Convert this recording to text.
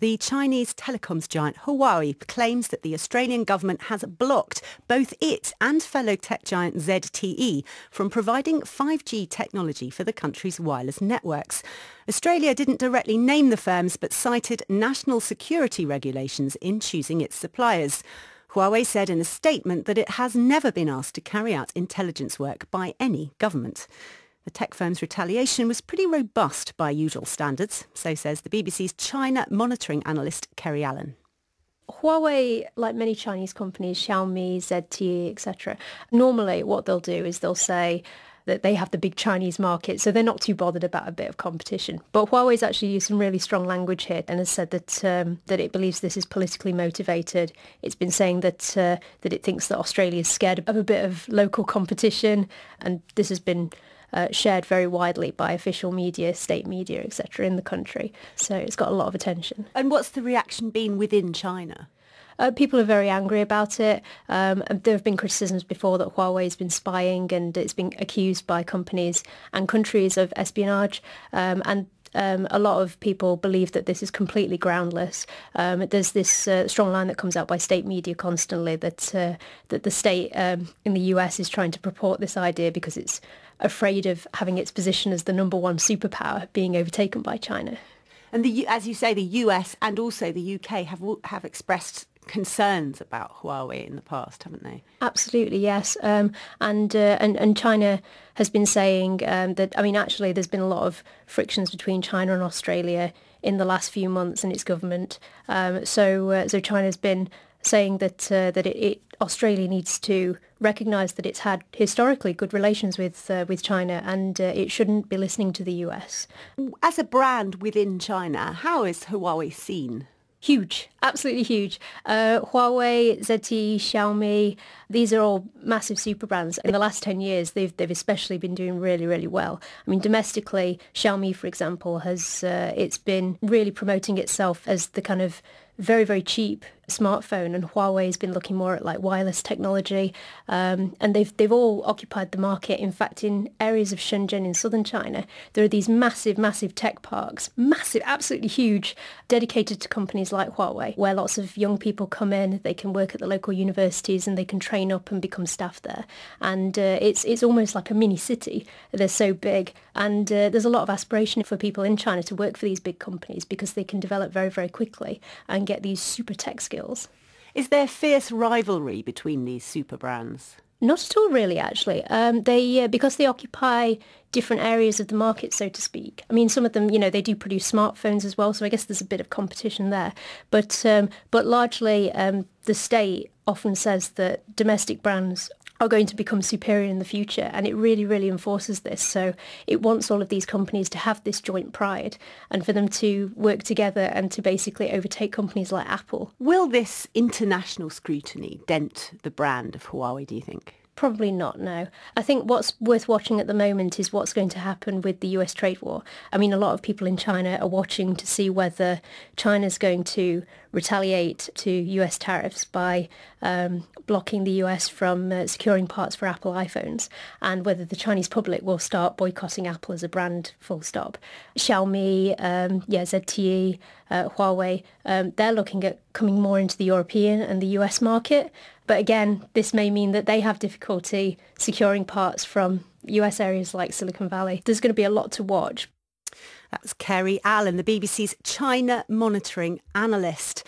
The Chinese telecoms giant Huawei claims that the Australian government has blocked both it and fellow tech giant ZTE from providing 5G technology for the country's wireless networks. Australia didn't directly name the firms but cited national security regulations in choosing its suppliers. Huawei said in a statement that it has never been asked to carry out intelligence work by any government. The tech firm's retaliation was pretty robust by usual standards, so says the BBC's China monitoring analyst Kerry Allen. Huawei, like many Chinese companies, Xiaomi, ZTE, etc., normally what they'll do is they'll say that they have the big Chinese market, so they're not too bothered about a bit of competition. But Huawei's actually used some really strong language here and has said that that it believes this is politically motivated. It's been saying that that it thinks that Australia is scared of a bit of local competition, and this has been shared very widely by official media, state media, etc. in the country. So it's got a lot of attention. And what's the reaction been within China? People are very angry about it. There have been criticisms before that Huawei has been spying and it's been accused by companies and countries of espionage. And a lot of people believe that this is completely groundless. There's this strong line that comes out by state media constantly that the state in the US is trying to purport this idea because it's afraid of having its position as the number one superpower being overtaken by China. And as you say, the US and also the UK have expressed concerns about Huawei in the past, haven't they? Absolutely, yes. And China has been saying that, I mean, actually, there's been a lot of frictions between China and Australia in the last few months and its government. So China's been saying that Australia needs to recognise that it's had historically good relations with China and it shouldn't be listening to the US. As a brand within China, how is Huawei seen? Huge, absolutely huge. Huawei, ZTE, Xiaomi, these are all massive super brands. In the last 10 years, they've especially been doing really, really well. I mean, domestically, Xiaomi, for example, has it's been really promoting itself as the kind of very, very cheap smartphone, and Huawei has been looking more at like wireless technology, and they've all occupied the market. In fact, in areas of Shenzhen in southern China, there are these massive tech parks, massive, absolutely huge, dedicated to companies like Huawei, where lots of young people come in, they can work at the local universities and they can train up and become staff there. And it's almost like a mini city. They're so big, and there's a lot of aspiration for people in China to work for these big companies because they can develop very, very quickly and get these super tech skills. Is there fierce rivalry between these super brands? Not at all, really, actually. Because they occupy different areas of the market, so to speak. I mean, some of them, they do produce smartphones as well, so I guess there's a bit of competition there. But largely, the state often says that domestic brands are going to become superior in the future, and it really, really enforces this. So it wants all of these companies to have this joint pride and for them to work together and to basically overtake companies like Apple. Will this international scrutiny dent the brand of Huawei, do you think? Probably not, no. I think what's worth watching at the moment is what's going to happen with the US trade war. I mean, a lot of people in China are watching to see whether China's going to retaliate to US tariffs by blocking the US from securing parts for Apple iPhones, and whether the Chinese public will start boycotting Apple as a brand, full stop. Xiaomi, ZTE, Huawei, they're looking at coming more into the European and the US market. But again, this may mean that they have difficulty securing parts from US areas like Silicon Valley. There's going to be a lot to watch. That was Kerry Allen, the BBC's China monitoring analyst.